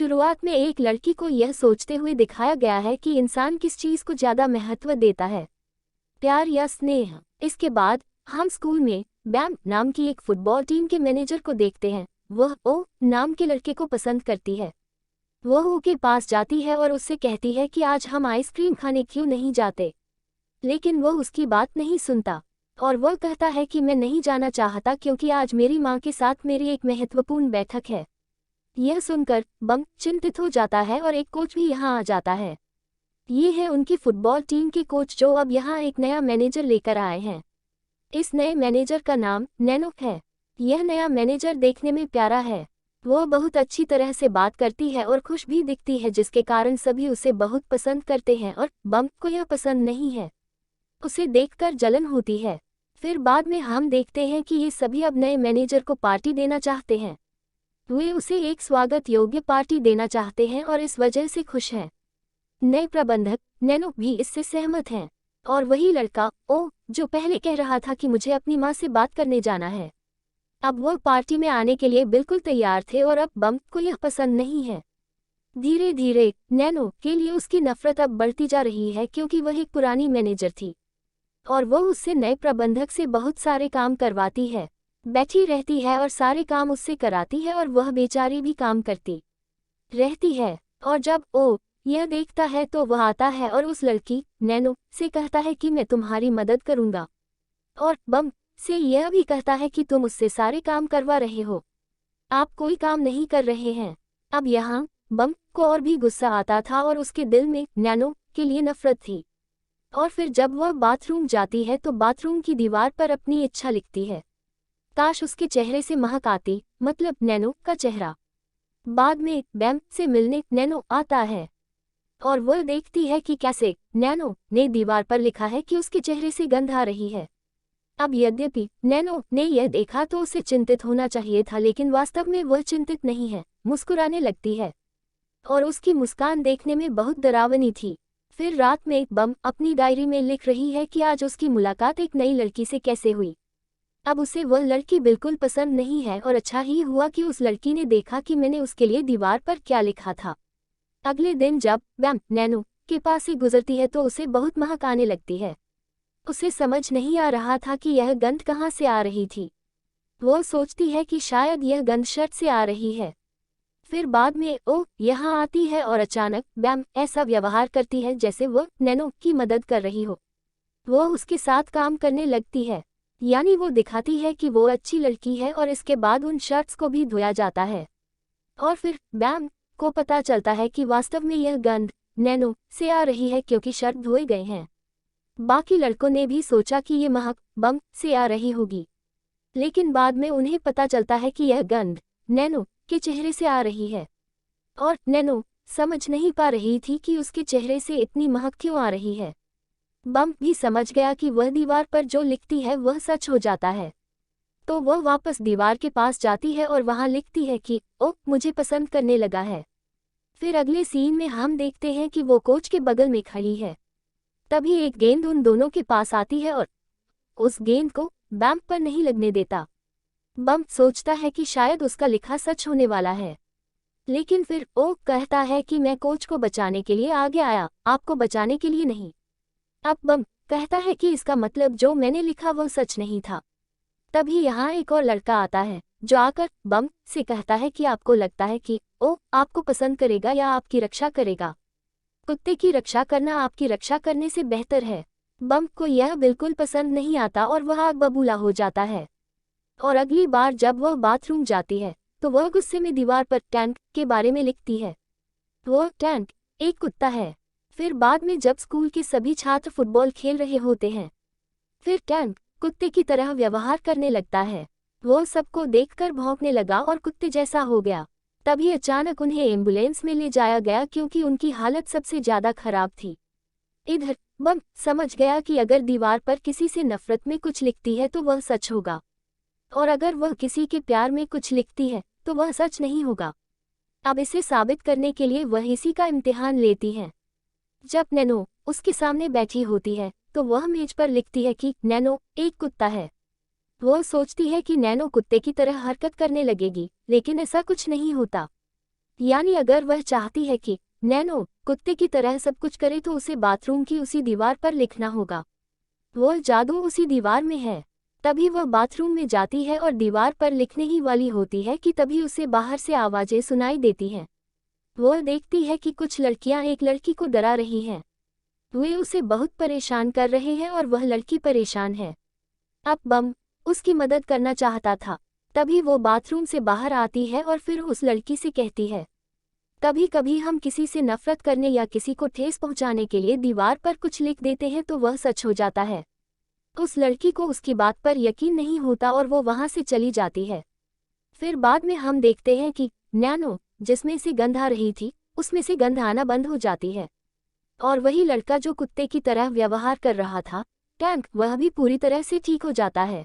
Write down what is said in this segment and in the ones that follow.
शुरुआत में एक लड़की को यह सोचते हुए दिखाया गया है कि इंसान किस चीज को ज्यादा महत्व देता है, प्यार या स्नेह। इसके बाद हम स्कूल में बैम नाम की एक फुटबॉल टीम के मैनेजर को देखते हैं। वह ओ नाम के लड़के को पसंद करती है। वह ओ के पास जाती है और उससे कहती है कि आज हम आइसक्रीम खाने क्यों नहीं जाते, लेकिन वह उसकी बात नहीं सुनता और वह कहता है कि मैं नहीं जाना चाहता क्योंकि आज मेरी माँ के साथ मेरी एक महत्वपूर्ण बैठक है। यह सुनकर बम चिंतित हो जाता है और एक कोच भी यहाँ आ जाता है। ये है उनकी फुटबॉल टीम के कोच जो अब यहाँ एक नया मैनेजर लेकर आए हैं। इस नए मैनेजर का नाम नैनो है। यह नया मैनेजर देखने में प्यारा है। वह बहुत अच्छी तरह से बात करती है और खुश भी दिखती है, जिसके कारण सभी उसे बहुत पसंद करते हैं और बम को यह पसंद नहीं है। उसे देखकर जलन होती है। फिर बाद में हम देखते हैं कि ये सभी अब नए मैनेजर को पार्टी देना चाहते हैं। वे उसे एक स्वागत योग्य पार्टी देना चाहते हैं और इस वजह से खुश हैं। नए प्रबंधक नैनो भी इससे सहमत हैं और वही लड़का ओ जो पहले कह रहा था कि मुझे अपनी माँ से बात करने जाना है, अब वह पार्टी में आने के लिए बिल्कुल तैयार थे और अब बम को यह पसंद नहीं है। धीरे धीरे नैनो के लिए उसकी नफरत अब बढ़ती जा रही है क्योंकि वह एक पुरानी मैनेजर थी और वह उससे नए प्रबंधक से बहुत सारे काम करवाती है, बैठी रहती है और सारे काम उससे कराती है और वह बेचारी भी काम करती रहती है। और जब ओ यह देखता है तो वह आता है और उस लड़की नैनो से कहता है कि मैं तुम्हारी मदद करूंगा, और बम से यह भी कहता है कि तुम उससे सारे काम करवा रहे हो, आप कोई काम नहीं कर रहे हैं। अब यहाँ बम को और भी गुस्सा आता था और उसके दिल में नैनो के लिए नफरत थी। और फिर जब वह बाथरूम जाती है तो बाथरूम की दीवार पर अपनी इच्छा लिखती है। काश उसके चेहरे से महक आती, मतलब नैनो का चेहरा। बाद में बैम से मिलने नैनो आता है और वह देखती है कि कैसे नैनो ने दीवार पर लिखा है कि उसके चेहरे से गंध आ रही है। अब यद्यपि नैनो ने यह देखा तो उसे चिंतित होना चाहिए था, लेकिन वास्तव में वह चिंतित नहीं है, मुस्कुराने लगती है और उसकी मुस्कान देखने में बहुत डरावनी थी। फिर रात में बम अपनी डायरी में लिख रही है कि आज उसकी मुलाकात एक नई लड़की से कैसे हुई। अब उसे वह लड़की बिल्कुल पसंद नहीं है और अच्छा ही हुआ कि उस लड़की ने देखा कि मैंने उसके लिए दीवार पर क्या लिखा था। अगले दिन जब बैम नैनो के पास से गुजरती है तो उसे बहुत महक आने लगती है। उसे समझ नहीं आ रहा था कि यह गंध कहाँ से आ रही थी। वो सोचती है कि शायद यह गंध शर्ट से आ रही है। फिर बाद में ओ यहाँ आती है और अचानक बैम ऐसा व्यवहार करती है जैसे वह नैनो की मदद कर रही हो। वो उसके साथ काम करने लगती है, यानी वो दिखाती है कि वो अच्छी लड़की है और इसके बाद उन शर्ट्स को भी धोया जाता है। और फिर बैम को पता चलता है कि वास्तव में यह गंध नैनो से आ रही है क्योंकि शर्ट धोए गए हैं। बाकी लड़कों ने भी सोचा कि ये महक बम से आ रही होगी, लेकिन बाद में उन्हें पता चलता है कि यह गंध नैनो के चेहरे से आ रही है और नैनो समझ नहीं पा रही थी कि उसके चेहरे से इतनी महक क्यों आ रही है। बम भी समझ गया कि वह दीवार पर जो लिखती है वह सच हो जाता है, तो वह वापस दीवार के पास जाती है और वहां लिखती है कि ओ मुझे पसंद करने लगा है। फिर अगले सीन में हम देखते हैं कि वो कोच के बगल में खड़ी है। तभी एक गेंद उन दोनों के पास आती है और उस गेंद को बैम पर नहीं लगने देता। बम सोचता है कि शायद उसका लिखा सच होने वाला है, लेकिन फिर ओ कहता है कि मैं कोच को बचाने के लिए आगे आया, आपको बचाने के लिए नहीं। अब बम कहता है कि इसका मतलब जो मैंने लिखा वह सच नहीं था। तभी यहाँ एक और लड़का आता है जो आकर बम से कहता है कि आपको लगता है कि ओ आपको पसंद करेगा या आपकी रक्षा करेगा। कुत्ते की रक्षा करना आपकी रक्षा करने से बेहतर है। बम को यह बिल्कुल पसंद नहीं आता और वह आग बबूला हो जाता है। और अगली बार जब वह बाथरूम जाती है तो वह गुस्से में दीवार पर टैंक के बारे में लिखती है। वह टैंक एक कुत्ता है। फिर बाद में जब स्कूल के सभी छात्र फुटबॉल खेल रहे होते हैं, फिर टैंक कुत्ते की तरह व्यवहार करने लगता है। वो सबको देखकर भौंकने लगा और कुत्ते जैसा हो गया। तभी अचानक उन्हें एम्बुलेंस में ले जाया गया क्योंकि उनकी हालत सबसे ज्यादा खराब थी। इधर बम समझ गया कि अगर दीवार पर किसी से नफरत में कुछ लिखती है तो वह सच होगा, और अगर वह किसी के प्यार में कुछ लिखती है तो वह सच नहीं होगा। अब इसे साबित करने के लिए वह इसी का इम्तिहान लेती है। जब नैनो उसके सामने बैठी होती है तो वह मेज पर लिखती है कि नैनो एक कुत्ता है। वह सोचती है कि नैनो कुत्ते की तरह हरकत करने लगेगी, लेकिन ऐसा कुछ नहीं होता। यानी अगर वह चाहती है कि नैनो कुत्ते की तरह सब कुछ करे तो उसे बाथरूम की उसी दीवार पर लिखना होगा। वो जादू उसी दीवार में है। तभी वह बाथरूम में जाती है और दीवार पर लिखने ही वाली होती है कि तभी उसे बाहर से आवाजें सुनाई देती हैं। वह देखती है कि कुछ लड़कियां एक लड़की को डरा रही हैं। वे उसे बहुत परेशान कर रहे हैं और वह लड़की परेशान है। अब बम उसकी मदद करना चाहता था। तभी वो बाथरूम से बाहर आती है और फिर उस लड़की से कहती है, कभी कभी हम किसी से नफरत करने या किसी को ठेस पहुंचाने के लिए दीवार पर कुछ लिख देते हैं तो वह सच हो जाता है। उस लड़की को उसकी बात पर यकीन नहीं होता और वो वहां से चली जाती है। फिर बाद में हम देखते हैं कि नैनो जिसमें से गंध आ रही थी उसमें से गंध आना बंद हो जाती है। और वही लड़का जो कुत्ते की तरह व्यवहार कर रहा था, टैंक, वह भी पूरी तरह से ठीक हो जाता है।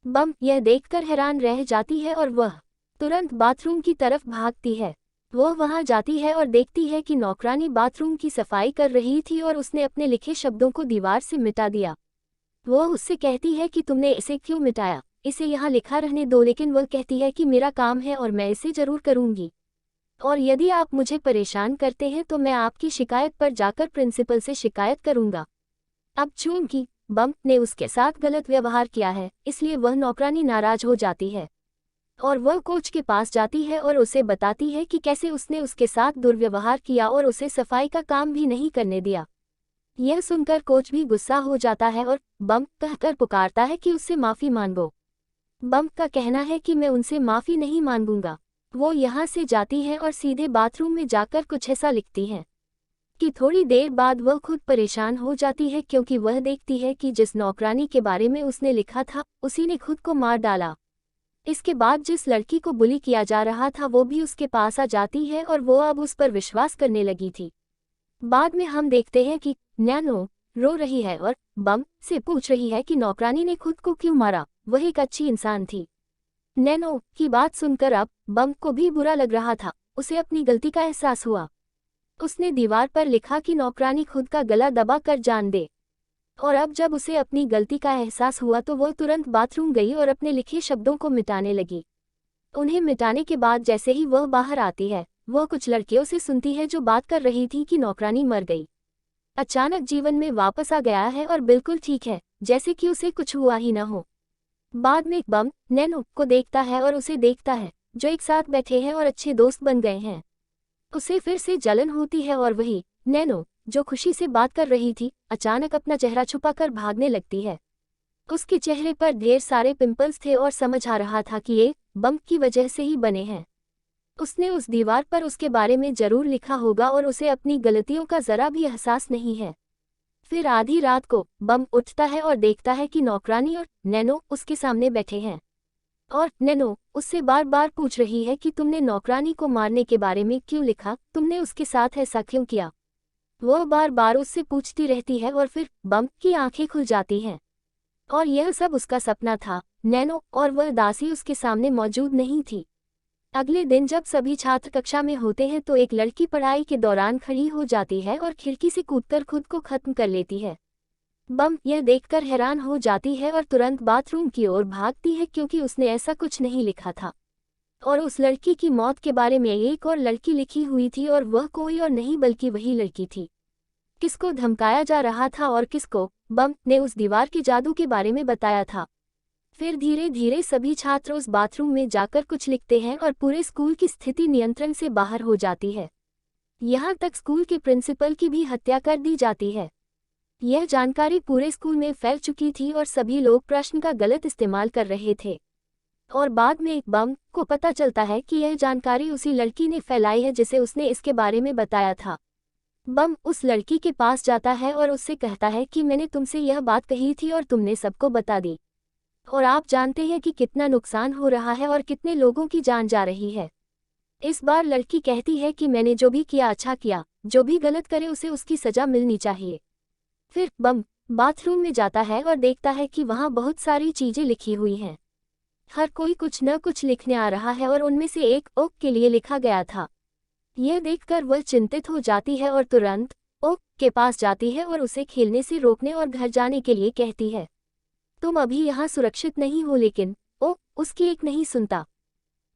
बम यह देखकर हैरान रह जाती है और वह तुरंत बाथरूम की तरफ भागती है। वह वहां जाती है और देखती है कि नौकरानी बाथरूम की सफाई कर रही थी और उसने अपने लिखे शब्दों को दीवार से मिटा दिया। वह उससे कहती है कि तुमने इसे क्यों मिटाया, इसे यहाँ लिखा रहने दो, लेकिन वह कहती है कि मेरा काम है और मैं इसे जरूर करूंगी। और यदि आप मुझे परेशान करते हैं तो मैं आपकी शिकायत पर जाकर प्रिंसिपल से शिकायत करूंगा। अब चूंकि बम ने उसके साथ गलत व्यवहार किया है इसलिए वह नौकरानी नाराज हो जाती है और वह कोच के पास जाती है और उसे बताती है कि कैसे उसने उसके साथ दुर्व्यवहार किया और उसे सफाई का काम भी नहीं करने दिया। यह सुनकर कोच भी गुस्सा हो जाता है और बम कहकर पुकारता है कि उससे माफी मांगो। बम का कहना है कि मैं उनसे माफी नहीं मांगूंगा। वो यहाँ से जाती है और सीधे बाथरूम में जाकर कुछ ऐसा लिखती है कि थोड़ी देर बाद वह खुद परेशान हो जाती है क्योंकि वह देखती है कि जिस नौकरानी के बारे में उसने लिखा था उसी ने खुद को मार डाला। इसके बाद जिस लड़की को बुली किया जा रहा था वो भी उसके पास आ जाती है और वो अब उस पर विश्वास करने लगी थी। बाद में हम देखते हैं कि नैनो रो रही है और बम से पूछ रही है कि नौकरानी ने खुद को क्यों मारा, वह एक अच्छी इंसान थी। नैनो की बात सुनकर अब बम को भी बुरा लग रहा था। उसे अपनी गलती का एहसास हुआ। उसने दीवार पर लिखा कि नौकरानी खुद का गला दबा कर जान दे। और अब जब उसे अपनी गलती का एहसास हुआ तो वह तुरंत बाथरूम गई और अपने लिखे शब्दों को मिटाने लगी। उन्हें मिटाने के बाद जैसे ही वह बाहर आती है वह कुछ लड़कियों से सुनती है जो बात कर रही थी कि नौकरानी मर गई, अचानक जीवन में वापस आ गया है और बिल्कुल ठीक है, जैसे कि उसे कुछ हुआ ही न हो। बाद में बम नैनो को देखता है और उसे देखता है जो एक साथ बैठे हैं और अच्छे दोस्त बन गए हैं। उसे फिर से जलन होती है और वही नैनो जो खुशी से बात कर रही थी अचानक अपना चेहरा छुपाकर भागने लगती है। उसके चेहरे पर ढेर सारे पिंपल्स थे और समझ आ रहा था कि ये बम की वजह से ही बने हैं। उसने उस दीवार पर उसके बारे में जरूर लिखा होगा और उसे अपनी गलतियों का जरा भी एहसास नहीं है। फिर आधी रात को बम उठता है और देखता है कि नौकरानी और नैनो उसके सामने बैठे हैं और नैनो उससे बार बार पूछ रही है कि तुमने नौकरानी को मारने के बारे में क्यों लिखा, तुमने उसके साथ ऐसा क्यों किया। वह बार बार उससे पूछती रहती है और फिर बम की आंखें खुल जाती हैं और यह सब उसका सपना था। नैनो और वह दासी उसके सामने मौजूद नहीं थी। अगले दिन जब सभी छात्र कक्षा में होते हैं तो एक लड़की पढ़ाई के दौरान खड़ी हो जाती है और खिड़की से कूदकर खुद को खत्म कर लेती है। बम यह देखकर हैरान हो जाती है और तुरंत बाथरूम की ओर भागती है क्योंकि उसने ऐसा कुछ नहीं लिखा था और उस लड़की की मौत के बारे में एक और लड़की लिखी हुई थी और वह कोई और नहीं बल्कि वही लड़की थी। किसको धमकाया जा रहा था और किसको बम ने उस दीवार के जादू के बारे में बताया था। फिर धीरे धीरे सभी छात्र उस बाथरूम में जाकर कुछ लिखते हैं और पूरे स्कूल की स्थिति नियंत्रण से बाहर हो जाती है। यहाँ तक स्कूल के प्रिंसिपल की भी हत्या कर दी जाती है। यह जानकारी पूरे स्कूल में फैल चुकी थी और सभी लोग प्रश्न का गलत इस्तेमाल कर रहे थे और बाद में बम को पता चलता है कि यह जानकारी उसी लड़की ने फैलाई है जिसे उसने इसके बारे में बताया था। बम उस लड़की के पास जाता है और उससे कहता है कि मैंने तुमसे यह बात कही थी और तुमने सबको बता दी और आप जानते हैं कि कितना नुकसान हो रहा है और कितने लोगों की जान जा रही है। इस बार लड़की कहती है कि मैंने जो भी किया अच्छा किया, जो भी गलत करे उसे उसकी सजा मिलनी चाहिए। फिर बम बाथरूम में जाता है और देखता है कि वहाँ बहुत सारी चीजें लिखी हुई हैं। हर कोई कुछ न कुछ लिखने आ रहा है और उनमें से एक ओक के लिए लिखा गया था। यह देखकर वह चिंतित हो जाती है और तुरंत ओक के पास जाती है और उसे खेलने से रोकने और घर जाने के लिए कहती है। तुम अभी यहाँ सुरक्षित नहीं हो, लेकिन ओक उसकी एक नहीं सुनता।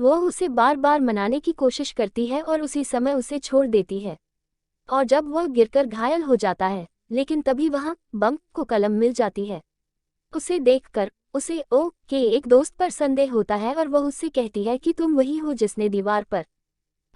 वो उसे बार बार मनाने की कोशिश करती है और उसी समय उसे छोड़ देती है। और जब वह गिरकर घायल हो जाता है, लेकिन तभी वहां बम को कलम मिल जाती है। उसे देखकर उसे ओ के एक दोस्त पर संदेह होता है और वह उससे कहती है कि तुम वही हो जिसने दीवार पर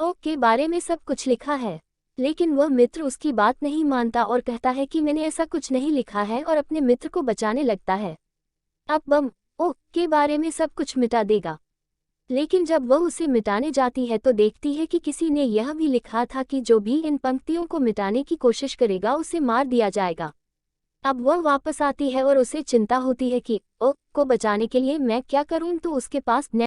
ओ के बारे में सब कुछ लिखा है। लेकिन वह मित्र उसकी बात नहीं मानता और कहता है कि मैंने ऐसा कुछ नहीं लिखा है और अपने मित्र को बचाने लगता है। अब बम ओ के बारे में सब कुछ मिटा देगा। लेकिन जब वह उसे मिटाने जाती है तो देखती है कि किसी ने यह भी लिखा था कि जो भी इन पंक्तियों को मिटाने की कोशिश करेगा उसे मार दिया जाएगा। अब वह वापस आती है और उसे चिंता होती है कि ओ को बचाने के लिए मैं क्या करूं, तो उसके पास